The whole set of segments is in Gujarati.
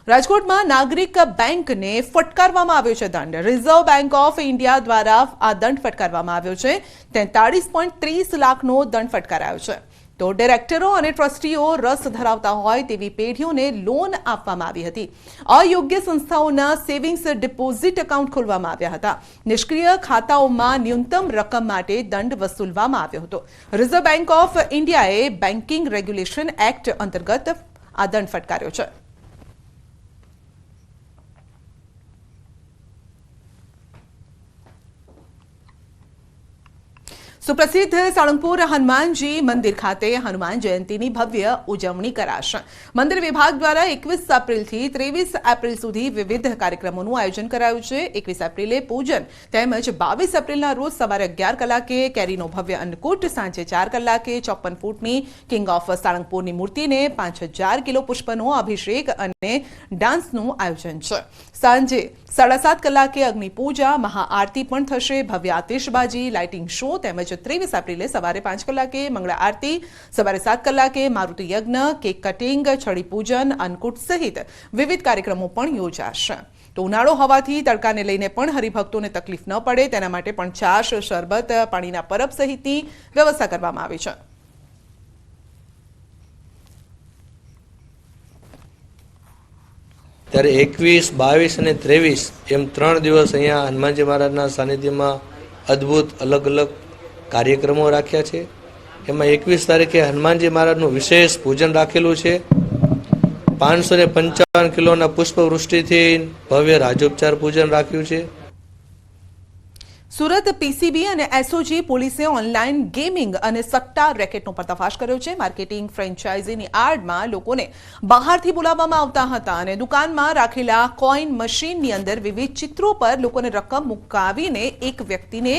રાજકોટમાં નાગરિક બેંકને ફટકારવામાં આવ્યો છે દંડ। રિઝર્વ બેંક ઓફ ઇન્ડિયા દ્વારા આ દંડ ફટકારવામાં આવ્યો છે। 43.30 લાખનો દંડ ફટકારાયો છે। તો ડિરેક્ટરો અને ટ્રસ્ટીઓ રસ ધરાવતા હોય તેવી પેઢીઓને લોન આપવામાં આવી હતી। અયોગ્ય સંસ્થાઓના સેવિંગ્સ ડિપોઝિટ એકાઉન્ટ ખોલવામાં આવ્યા હતા। નિષ્ક્રિય ખાતાઓમાં ન્યૂનતમ રકમ માટે દંડ વસૂલવામાં આવ્યો હતો। રિઝર્વ બેંક ઓફ ઇન્ડિયાએ બેન્કિંગ રેગ્યુલેશન એક્ટ અંતર્ગત આ દંડ ફટકાર્યો છે। સુપ્રસિદ્ધ સાળંગપુર હનુમાનજી મંદિર ખાતે હનુમાન જયંતીની ભવ્ય ઉજવણી કરાશે। મંદિર વિભાગ દ્વારા 21 એપ્રિલથી 23 એપ્રિલ સુધી વિવિધ કાર્યક્રમોનું આયોજન કરાયું છે। 21 એપ્રિલે પૂજન તેમજ 22 એપ્રિલના રોજ સવારે 11 કલાકે કેરીનો ભવ્ય અન્નકૂટ, સાંજે 4 કલાકે 54 ફૂટની કિંગ ઓફ સાળંગપુરની મૂર્તિને 5000 કિલો પુષ્પનો અભિષેક અને ડાન્સનું આયોજન છે। સાંજે 7:30 કલાકે અગ્નિ પૂજા, મહાઆરતી પણ થશે। ભવ્ય આતિશબાજી, લાઇટિંગ શો તેમજ 23 એપ્રિલે સવારે 5 કલાકે મંગળા આરતી, સવારે 7 કલાકે મારુતિ યજ્ઞ, કેક કટિંગ, છડી પૂજન, અન્નકૂટ સહિત વિવિધ કાર્યક્રમો પણ યોજાશે। તો ઉનાળો હોવાથી તડકાને લઈને પણ હરિભક્તોને તકલીફ ન પડે તેના માટે પણ છાશ, શરબત, પાણીના પરબ સહિતની વ્યવસ્થા કરવામાં આવી છે। ત્યારે 21, 22 અને 23 એમ 3 દિવસ અહીંયા હનુમાનજી મહારાજના સાનિધ્યમાં અદ્ભુત અલગ અલગ કાર્યક્રમો રાખ્યા છે। એમાં 21 તારીખે હનુમાનજી મહારાજનું વિશેષ પૂજન રાખેલું છે। 555 કિલોના પુષ્પવૃષ્ટિથી ભવ્ય રાજોપચાર પૂજન રાખ્યું છે। સુરત પીસીબી અને એસઓજી પોલીસે ઓનલાઈન ગેમિંગ અને સટ્ટા રેકેટનો પર્દાફાશ કર્યો છે। માર્કેટિંગ ફ્રેન્ચાઇઝીની આડમાં લોકોને બહારથી બોલાવવામાં આવતા હતા અને દુકાનમાં રાખેલા કોઈન મશીનની અંદર વિવિધ ચિત્રો પર લોકોને રકમ મુકાવીને એક વ્યક્તિને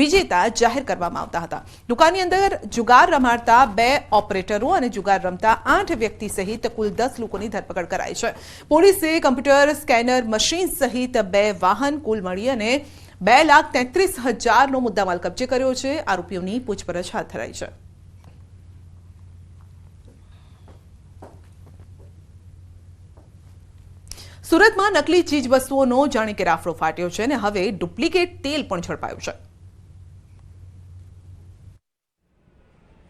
વિજેતા જાહેર કરવામાં આવતા હતા। દુકાનની અંદર જુગાર રમાડતા 2 ઓપરેટરો અને જુગાર રમતા 8 વ્યક્તિ સહિત કુલ 10 લોકોની ધરપકડ કરાઈ છે। પોલીસે કમ્પ્યુટર, સ્કેનર મશીન સહિત 2 વાહન કુલ મળી અને 2,33,000નો મુદ્દામાલ કબજે કર્યો છે। આરોપીઓની પૂછપરછ હાથ ધરાઈ છે। સુરતમાં નકલી ચીજવસ્તુઓનો જાણે કે રાફડો ફાટ્યો છે અને હવે ડુપ્લિકેટ તેલ પણ ઝડપાયું છે।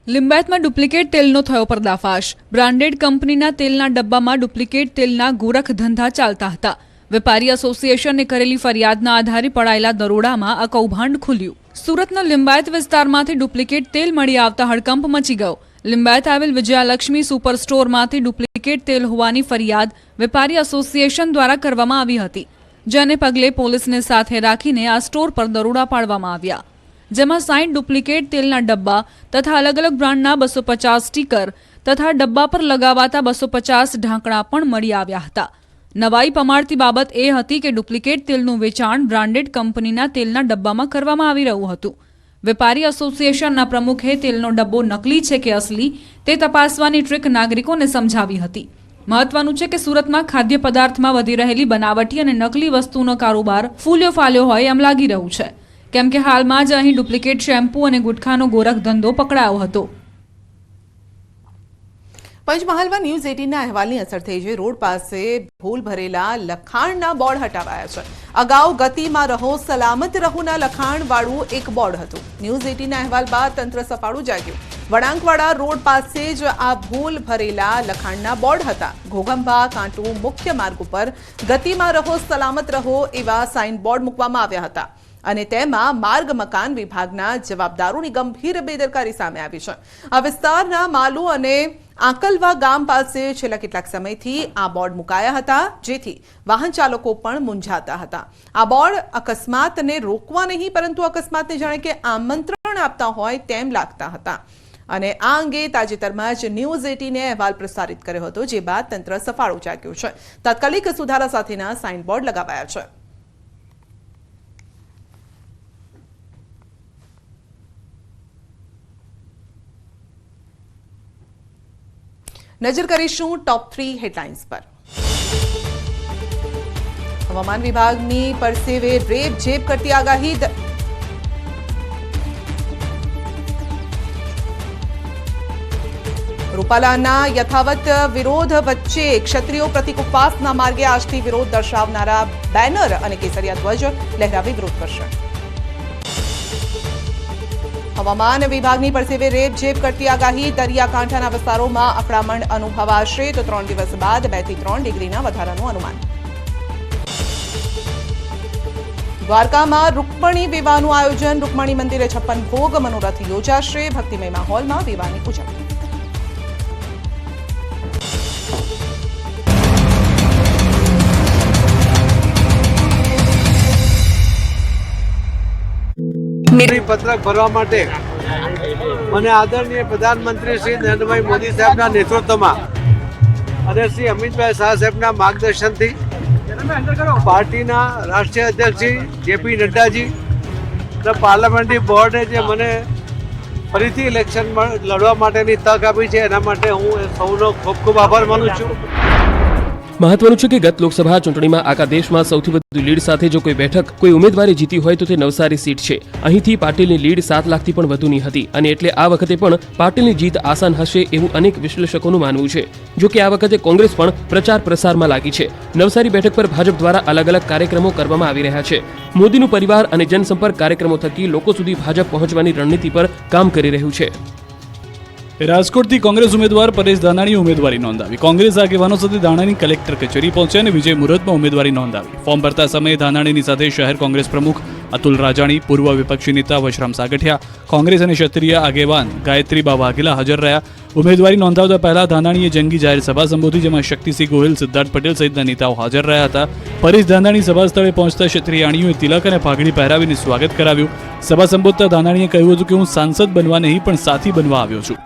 લિંબાયતમાં ડુપ્લિકેટ તેલનો થયો પર્દાફાશ। બ્રાન્ડેડ કંપનીના તેલના ડબ્બામાં ડુપ્લિકેટ તેલના ગોરખ ધંધા ચાલતા હતા। વેપારી એસોસિએશનને કરેલી ફરિયાદના આધારે પડાયેલા દરોડામાં આ કૌભાંડ ખુલ્યું। સુરતના લિંબાયત વિસ્તારમાંથી ડુપ્લિકેટ તેલ મળી આવતા હડકંપ મચી ગયો। લિંબાયત આવેલ વિજયાલક્ષ્મી સુપર સ્ટોરમાંથી ડુપ્લિકેટ તેલ હોવાની ફરિયાદ વેપારી એસોસિએશન દ્વારા કરવામાં આવી હતી, જેને પગલે પોલીસને સાથે રાખીને આ સ્ટોર પર દરોડા પાડવામાં આવ્યા, જેમાં 60 ડુપ્લિકેટ તેલના ડબ્બા તથા અલગ અલગ બ્રાન્ડના 250 સ્ટીકર તથા ડબ્બા પર લગાવાતા 250 ઢાંકણા પણ મળી આવ્યા હતા। નવાઈ પમાડતી બાબત એ હતી કે ડુપ્લિકેટ તેલનું વેચાણ બ્રાન્ડેડ કંપનીના તેલના ડબ્બામાં કરવામાં આવી રહ્યું હતું। વેપારી એસોસિએશનના પ્રમુખે તેલનો ડબ્બો નકલી છે કે અસલી તે તપાસવાની ટ્રીક નાગરિકોને સમજાવી હતી। મહત્વનું છે કે સુરતમાં ખાદ્ય પદાર્થમાં વધી રહેલી બનાવટી અને નકલી વસ્તુનો કારોબાર ફૂલ્યો ફાલ્યો હોય એમ લાગી રહ્યું છે, કેમ કે હાલમાં જ અહીં ડુપ્લિકેટ શેમ્પૂ અને ગુટખાનો ગોરખ ધંધો પકડાયો હતો। પંચમહાલમાં ન્યૂઝ 18ના અહેવાલની અસર થઈ છે। રોડ પાસે ભૂલ ભરેલા લખાણના બોર્ડ હટાવાયા છે। અગાઉ ગતિમાં રહો, સલામત રહોના લખાણવાળું એક બોર્ડ હતું। ન્યૂઝ 18ના અહેવાલ બાદ તંત્ર સફાળું જાગ્યું। વળાંકવાડા રોડ પાસે જ આ ભૂલ ભરેલા લખાણના બોર્ડ હતા। ઘોઘંબા કાંટુ મુખ્ય માર્ગ ઉપર ગતિમાં રહો, સલામત રહો એવા સાઇન બોર્ડ મૂકવામાં આવ્યા હતા અને તેમાં માર્ગ મકાન વિભાગના જવાબદારોની ગંભીર બેદરકારી સામે આવી છે। આ વિસ્તારના માલુ અને આંકલવા ગામ પાસે છેલ્લા કેટલાક સમયથી આ બોર્ડ મુકાયા હતા, જેથી વાહન ચાલકો પણ મૂંઝાતા હતા। આ બોર્ડ અકસ્માતને રોકવા નહીં પરંતુ અકસ્માતને જાણે કે આમંત્રણ આપતા હોય તેમ લાગતા હતા અને આ અંગે તાજેતરમાં જ ન્યૂઝ 18એ અહેવાલ પ્રસારિત કર્યો હતો, જે બાદ તંત્ર સફાળું જાગ્યું છે। તાત્કાલિક સુધારા સાથેના સાઇન બોર્ડ લગાવાયા છે। નજર કરીશું ટોપ 3 હેડલાઇન્સ પર। હવામાન વિભાગની પરસેવે રેપ જેપ કરતી આગાહી। રૂપાલાના યથાવત વિરોધ વચ્ચે ક્ષત્રિયો પ્રતિક ઉપવાસના માર્ગે આજથી વિરોધ દર્શાવનારા બેનર અને કેસરિયા ધ્વજ લહેરાવી વિરોધ કરશે. હવામાન વિભાગની પરસેવે રેપઝેપ કરતી આગાહી. દરિયાકાંઠાના વિસ્તારોમાં અકળામણ અનુભવાશે તો 3 દિવસ બાદ 2 થી 3 ડિગ્રીના વધારાનું અનુમાન. દ્વારકામાં રૂકમણી વિવાહનું આયોજન. રૂકમણી મંદિરે 56 ભોગ મનોરથ યોજાશે. ભક્તિમય માહોલમાં વિવાહની ઉજવણી. પત્રક ભરવા માટે મને આદરણીય પ્રધાનમંત્રી શ્રી નરેન્દ્રભાઈ મોદી સાહેબના નેતૃત્વમાં અને શ્રી અમિતભાઈ શાહ સાહેબના માર્ગદર્શનથી પાર્ટીના રાષ્ટ્રીય અધ્યક્ષ શ્રી જેપી નડ્ડાજી અને પાર્લામેન્ટરી બોર્ડે જે મને ફરીથી ઇલેક્શન લડવા માટેની તક આપી છે એના માટે હું સૌનો ખૂબ ખૂબ આભાર માનું છું. મહત્વનું છે કે ગત લોકસભા ચૂંટણીમાં આખા દેશમાં સૌથી વધુ લીડ સાથે જો કોઈ બેઠક કોઈ ઉમેદવારે જીતી હોય તો તે નવસારી સીટ છે. અહીંથી પાટીલની લીડ 7 લાખથી પણ વધુની હતી અને એટલે આ વખતે પણ પાટીલની જીત આસાન હશે એવું અનેક વિશ્લેષકોનું માનવું છે. જો કે આ વખતે કોંગ્રેસ પણ પ્રચાર પ્રસારમાં લાગી છે. નવસારી બેઠક પર ભાજપ દ્વારા અલગ અલગ કાર્યક્રમો કરવામાં આવી રહ્યા છે. મોદીનું પરિવાર અને જનસંપર્ક કાર્યક્રમો થકી લોકો સુધી ભાજપ પહોંચવાની રણનીતિ પર કામ કરી રહ્યું છે. રાજકોટથી કોંગ્રેસ ઉમેદવાર પરેશ ધાનાણીએ ઉમેદવારી નોંધાવી. કોંગ્રેસ આગેવાનો સાથે ધાનાણી કલેક્ટર કચેરી પહોંચ્યા અને વિજય મુહૂર્તમાં ઉમેદવારી નોંધાવી. ફોર્મ ભરતા સમયે ધાનાણીની સાથે શહેર કોંગ્રેસ પ્રમુખ અતુલ રાજાણી, પૂર્વ વિપક્ષી નેતા વશરામ સાગઠિયા, કોંગ્રેસ અને ક્ષત્રિય આગેવાન ગાયત્રીબા વાઘેલા હાજર રહ્યા. ઉમેદવારી નોંધાવતા પહેલા ધાનાણીએ જંગી જાહેર સભા સંબોધી, જેમાં શક્તિસિંહ ગોહિલ, સિદ્ધાર્થ પટેલ સહિતના નેતાઓ હાજર રહ્યા હતા. પરેશ ધાનાણી સભા સ્થળે પહોંચતા ક્ષત્રિયાણીઓએ તિલક અને પાઘડી પહેરાવીને સ્વાગત કરાવ્યું. સભા સંબોધતા ધાનાણીએ કહ્યું હતું કે હું સાંસદ બનવા નહીં પણ સાથી બનવા આવ્યો છું.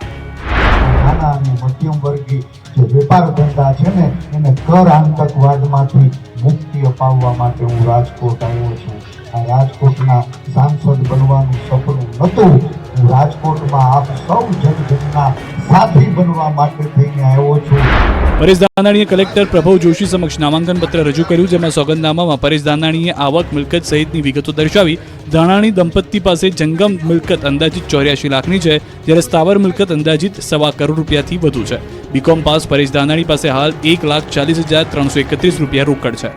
નાના અને મધ્યમ વર્ગી જે વેપાર ધંધા છે ને એને કર આતંકવાદમાંથી મુક્તિ અપાવવા માટે હું રાજકોટ આવ્યો છું. આ રાજકોટના સાંસદ બનવાનું સપનું નહોતું. હું રાજકોટમાં આપ સૌ જનજનના સાથી બનવા માટે થઈને આવ્યો છું. પરેશ ધાનાણીએ કલેક્ટર પ્રભવ જોશી સમક્ષ નામાંકન પત્ર રજૂ કર્યું, જેમાં સોગંદનામામાં પરેશ ધાનાણીએ આવક, મિલકત સહિતની વિગતો દર્શાવી. ધાનાણી દંપતી પાસે જંગમ મિલકત અંદાજિત 84 લાખની છે, જ્યારે સ્થાવર મિલકત અંદાજિત ₹1.25 કરોડ રૂપિયાથી વધુ છે. બીકોમ પાસ પરેશ ધાનાણી પાસે હાલ ₹1,40,331 રોકડ છે.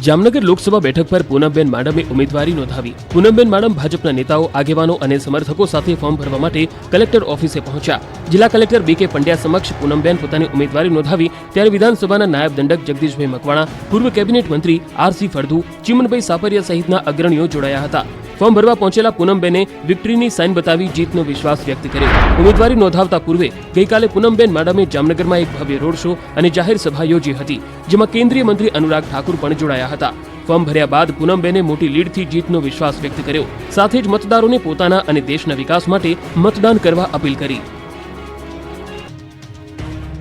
જામનગર લોકસભા બેઠક પર પૂનમબેન માડમે ઉમેદવારી નોંધાવી. પૂનમબેન માડમ ભાજપના નેતાઓ, આગેવાનો અને સમર્થકો સાથે ફોર્મ ભરવા માટે કલેક્ટર ઓફિસે પહોંચ્યા. જિલ્લા કલેક્ટર બીકે પંડ્યા સમક્ષ પૂનમબેન પોતાની ઉમેદવારી નોંધાવી ત્યારે વિધાનસભાના નાયબ દંડક જગદીશભાઈ મકવાણા, પૂર્વ કેબિનેટ મંત્રી આરસી ફળદુ, ચીમનભાઈ સાપરિયા સહિતના અગ્રણીઓ જોડાયા હતા. ફોર્મ ભરવા પહોંચેલા પૂનમબેને વિક્ટરીની સાઇન બતાવી જીતનો વિશ્વાસ વ્યક્ત કર્યો. ઉમેદવારી નોંધાવતા પૂર્વે ગઈકાલે પૂનમબેન માડમે જામનગરમાં એક ભવ્ય રોડ શો અને જાહેર સભા યોજી હતી, જેમાં કેન્દ્રીય મંત્રી અનુરાગ ઠાકુર પણ જોડાયા હતા. ફોર્મ ભર્યા બાદ પૂનમબેને મોટી લીડથી જીતનો વિશ્વાસ વ્યક્ત કર્યો. સાથે જ મતદારોને પોતાના અને દેશના વિકાસ માટે મતદાન કરવા અપીલ કરી.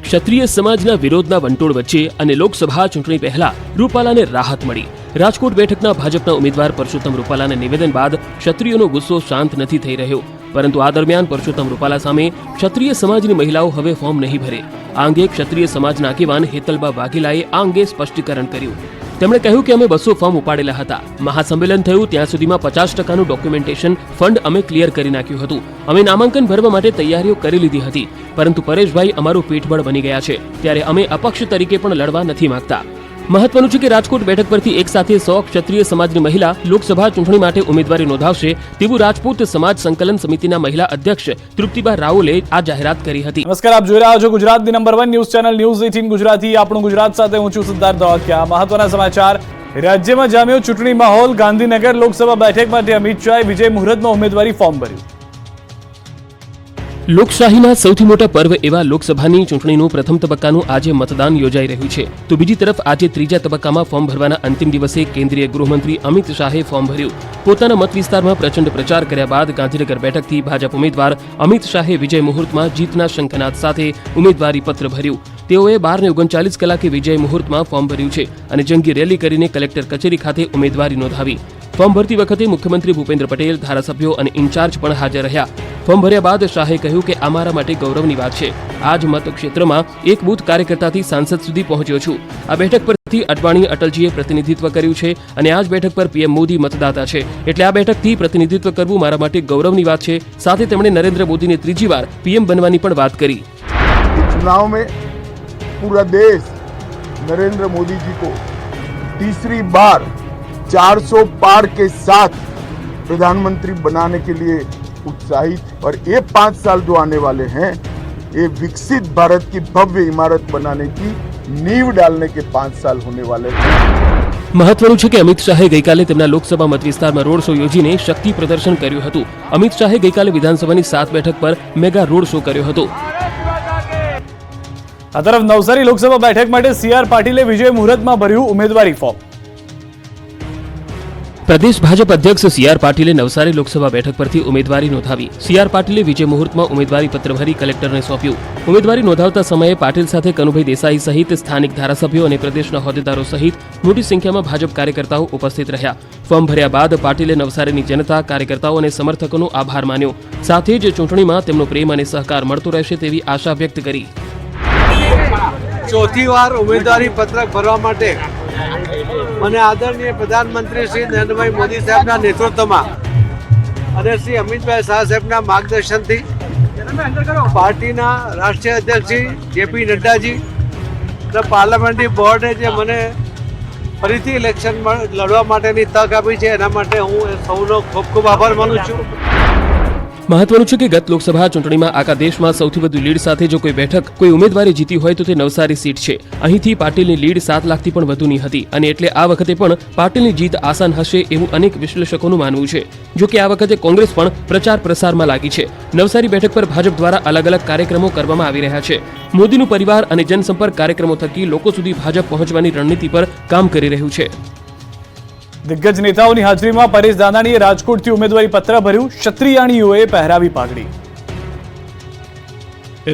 ક્ષત્રિય સમાજના વિરોધના વંટોળ વચ્ચે અને લોકસભા ચૂંટણી પહેલા રૂપાલાને રાહત મળી. રાજકોટ બેઠકના ભાજપના ઉમેદવાર પરસોત્તમ રૂપાલાના નિવેદન બાદ ક્ષત્રિયોનો ગુસ્સો શાંત નથી થઈ રહ્યો, પરંતુ આ દરમિયાન પરસોત્તમ રૂપાલા સામે ક્ષત્રિય સમાજની મહિલાઓ હવે ફોર્મ નહીં ભરે. આ અંગે ક્ષત્રિય સમાજના આગેવાન હેતલબા વાઘેલાએ આ અંગે સ્પષ્ટીકરણ કર્યું. તેમણે કહ્યું કે અમે 200 ફોર્મ ઉપાડેલા હતા. મહાસંમેલન થયું ત્યાં સુધીમાં 50%નું ડોક્યુમેન્ટેશન ફંડ અમે ક્લિયર કરી નાખ્યું હતું. અમે નામાંકન ભરવા માટે તૈયારીઓ કરી લીધી હતી, પરંતુ પરેશભાઈ અમારું પીઠબળ બની ગયા છે, ત્યારે અમે અપક્ષ તરીકે પણ લડવા નથી માંગતા. મહત્વનું છે કે રાજકોટ બેઠક પરથી એક સાથે 100 ક્ષત્રિય સમાજની મહિલા લોકસભા ચૂંટણી માટે ઉમેદવારી નોંધાવશે તેવું રાજપૂત સમાજ સંકલન સમિતિના મહિલા અધ્યક્ષ તૃપ્તિબા રાઓલે આ જાહેરાત કરી હતી. નમસ્કાર, આપ જોઈ રહ્યા છો ગુજરાતની number 1 news channel news 18 Gujarati. આપણું ગુજરાત સાથે હું છું સિદ્ધાર્થ ધોળકિયા. મહત્વના સમાચાર. રાજ્યમાં જામ્યો ચૂંટણી માહોલ. ગાંધીનગર લોકસભા બેઠક માટે અમિત શાહે વિજય મુહૂર્તમાં ઉમેદવારી ફોર્મ ભર્યું. લોકશાહીના સૌથી મોટા પર્વ એવા લોકસભાની ચૂંટણીનું પ્રથમ તબક્કાનું આજે મતદાન યોજાઈ રહ્યું છે, તો બીજી તરફ આજે ત્રીજા તબક્કામાં ફોર્મ ભરવાના અંતિમ દિવસે કેન્દ્રીય ગૃહમંત્રી અમિત શાહે ફોર્મ ભર્યું. પોતાના મત વિસ્તારમાં પ્રચંડ પ્રચાર કર્યા બાદ ગાંધીનગર બેઠકથી ભાજપ ઉમેદવાર અમિત શાહે વિજય મુહૂર્તમાં જીતના શંખનાદ સાથે ઉમેદવારી પત્ર ભર્યું. તેઓએ 12:39 કલાકે વિજય મુહૂર્તમાં ફોર્મ ભર્યું છે અને જંગી રેલી કરીને કલેક્ટર કચેરી ખાતે ઉમેદવારી નોંધાવી. ફોર્મ ભરતી વખતે મુખ્યમંત્રી ભૂપેન્દ્ર પટેલ, ધારાસભ્યો અને ઇન્ચાર્જ પણ હાજર રહ્યા. ફોર્મ ભર્યા બાદ શાહે કહ્યું કે અમારા માટે ગૌરવની વાત છે. આ જ મતક્ષેત્રમાં એક બૂથ કાર્યકર્તાથી સાંસદ સુધી પહોંચ્યો છું. આ બેઠક પર બેઠકથી અડવાણી અટલજીએ પ્રતિનિધિત્વ કર્યું છે અને આ જ બેઠક પર પીએમ મોદી મતદાતા છે, એટલે આ બેઠકથી પ્રતિનિધિત્વ કરવું મારા માટે ગૌરવની વાત છે. સાથે તેમણે નરેન્દ્ર મોદીને ત્રીજી વાર પીએમ બનવાની પણ વાત કરી. चुनाव में पूरा देश नरेंद्र मोदी जी को तीसरी बार 400 पार के साथ प्रधानमंत्री बनाने के लिए उत्साहित और ये 5 साल जो आने वाले हैं ये विकसित भारत की भव्य इमारत बनाने की नींव डालने के 5 साल होने वाले हैं. મહત્વનું છે કે અમિત શાહે ગઈકાલે તેમના લોકસભા મત વિસ્તારમાં રોડ શો યોજીને શક્તિ પ્રદર્શન કર્યું હતું. અમિત શાહે ગઈકાલે વિધાનસભાની 7 બેઠક પર મેગા રોડ શો કર્યો હતો. આ તરફ નવસારી લોકસભા બેઠક માટે સીઆર પાટીલે વિજય મુહૂર્તમાં ભર્યું ઉમેદવારી ફોર્મ. પ્રદેશ ભાજપ અધ્યક્ષ સીઆર પાટીલે નવસારી લોકસભા બેઠક પરથી ઉમેદવારી નોંધાવી. સીઆર પાટીલે વિજય મુહૂર્તમાં ઉમેદવારી પત્ર ભરી કલેક્ટરને સોંપ્યું. ઉમેદવારી નોંધાવતા સમયે પાટીલ સાથે કનુભાઈ દેસાઈ સહિત સ્થાનિક ધારાસભ્યો અને પ્રદેશના હોદ્દેદારો સહિત મોટી સંખ્યામાં ભાજપ કાર્યકર્તાઓ ઉપસ્થિત રહ્યા. ફોર્મ ભર્યા બાદ પાટીલે નવસારીની જનતા, કાર્યકર્તાઓ અને સમર્થકોનો આભાર માન્યો. સાથે જ ચૂંટણીમાં તેમનો પ્રેમ અને સહકાર મળતો રહેશે તેવી આશા વ્યક્ત કરી. ચોથી વાર ઉમેદવારી પત્રક ભરવા માટે મને આદરણીય પ્રધાનમંત્રી શ્રી નરેન્દ્રભાઈ મોદી સાહેબના નેતૃત્વમાં અને શ્રી અમિતભાઈ શાહ સાહેબના માર્ગદર્શનથી પાર્ટીના રાષ્ટ્રીય અધ્યક્ષ શ્રી જેપી નડ્ડાજી અને પાર્લામેન્ટરી બોર્ડે જે મને ફરીથી ઇલેક્શન લડવા માટેની તક આપી છે એના માટે હું સૌનો ખૂબ ખૂબ આભાર માનું છું. મહત્વનું છે કે ગત લોકસભા ચૂંટણીમાં આખા દેશમાં સૌથી વધુ લીડ સાથે જો કોઈ બેઠક કોઈ ઉમેદવારી જીતી હોય તો તે નવસારી સીટ છે. અહીંથી પાટીલની લીડ 7 લાખથી પણ વધુની હતી અને એટલે આ વખતે પણ પાટીલની જીત આસાન હશે એવું અનેક વિશ્લેષકોનું માનવું છે. જો કે આ વખતે કોંગ્રેસ પણ પ્રચાર પ્રસારમાં લાગી છે. નવસારી બેઠક પર ભાજપ દ્વારા અલગ અલગ કાર્યક્રમો કરવામાં આવી રહ્યા છે. મોદીનું પરિવાર અને જનસંપર્ક કાર્યક્રમો થકી લોકો સુધી ભાજપ પહોંચવાની રણનીતિ પર કામ કરી રહ્યું છે. દિગ્ગજ નેતાઓની હાજરીમાં પરેશ ધાનાણીએ રાજકોટથી ઉમેદવારી પત્ર ભર્યું. ક્ષત્રિયાણીઓએ પહેરાવી પાઘડી.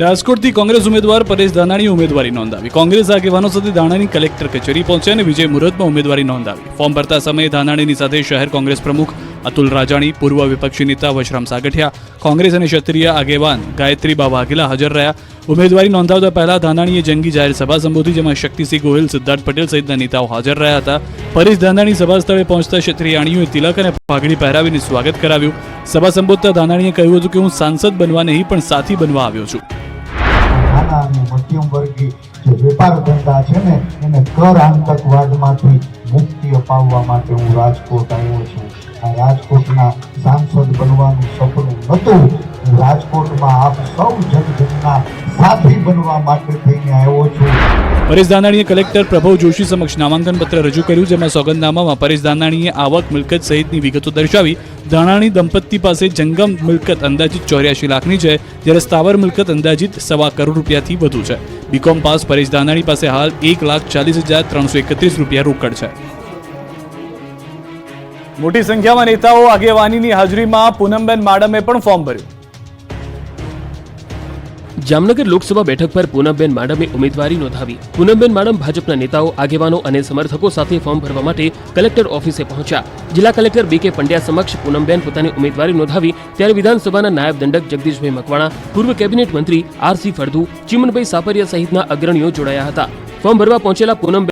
રાજકોટથી કોંગ્રેસ ઉમેદવાર પરેશ ધાનાણીએ ઉમેદવારી નોંધાવી. કોંગ્રેસ આગેવાનો સાથે ધાનાણી કલેક્ટર કચેરી પહોંચ્યા અને વિજય મુહૂર્તમાં ઉમેદવારી નોંધાવી. ફોર્મ ભરતા સમયે ધાનાણીની સાથે શહેર કોંગ્રેસ પ્રમુખ અતુલ રાજાણી, પૂર્વ વિપક્ષી નેતા વશરામ સાગઠિયા, કોંગ્રેસ અને ક્ષત્રિય આગેવાન ગાયત્રીબા વાઘેલા હાજર રહ્યા. ઉમેદવારી નોંધાવતા પહેલા ધાનાણીએ જંગી જાહેર સભા સંબોધી, જેમાં શક્તિસિંહ ગોહિલ, સિદ્ધાર્થ પટેલ સહિતના નેતાઓ હાજર રહ્યા હતા. પરેશ ધાનાણી સભા સ્થળે પહોંચતા ક્ષત્રિયાણીઓએ તિલક અને પાઘડી પહેરાવીને સ્વાગત કરાવ્યું. સભા સંબોધતા ધાનાણીએ કહ્યું હતું કે હું સાંસદ બનવા નહીં પણ સાથી બનવા આવ્યો છું. નાના અને મધ્યમ વર્ગી જે વેપાર ધંધા છે ને એને કર આતંકવાદમાંથી મુક્તિ અપાવવા માટે હું રાજકોટ આવ્યો છું. આ રાજકોટના સાંસદ બનવાનું સપનું નહોતું. હું રાજકોટમાં આપ સૌ જનજનના સાથી બનવા માટે થઈને આવ્યો છું. પરેશ ધાનાણીએ કલેક્ટર પ્રભવ જોશી સમક્ષ નામાંકન પત્ર રજૂ કર્યું, જેમાં સોગંદનામામાં પરેશ ધાનાણીએ આવક, મિલકત સહિતની વિગતો દર્શાવી. ધાનાણી દંપતી પાસે જંગમ મિલકત અંદાજિત 84 લાખની છે, જ્યારે સ્થાવર મિલકત અંદાજિત ₹1.25 કરોડથી વધુ છે. બીકોમ પાસ પરેશ ધાનાણી પાસે હાલ ₹1,40,331 રોકડ છે. મોટી સંખ્યામાં નેતાઓ આગેવાનીની હાજરીમાં પૂનમબેન માડમે પણ ફોર્મ ભર્યું. જામનગર લોકસભા બેઠક પર પૂનમબેન માડમે ઉમેદવારી નોંધાવી. પૂનમબેન માડમ ભાજપના નેતાઓ, આગેવાનો અને સમર્થકો સાથે ફોર્મ ભરવા માટે કલેક્ટર ઓફિસે પહોંચ્યા. જિલ્લા કલેક્ટર બીકે પંડ્યા સમક્ષ પૂનમબેન પોતાની ઉમેદવારી નોંધાવી ત્યારે વિધાનસભાના નાયબ દંડક જગદીશભાઈ મકવાણા, પૂર્વ કેબિનેટ મંત્રી આરસી ફળદુ, ચીમનભાઈ સાપરિયા સહિતના અગ્રણીઓ જોડાયા હતા. ફોર્મ ભરવા પહોંચેલા પૂનમબેન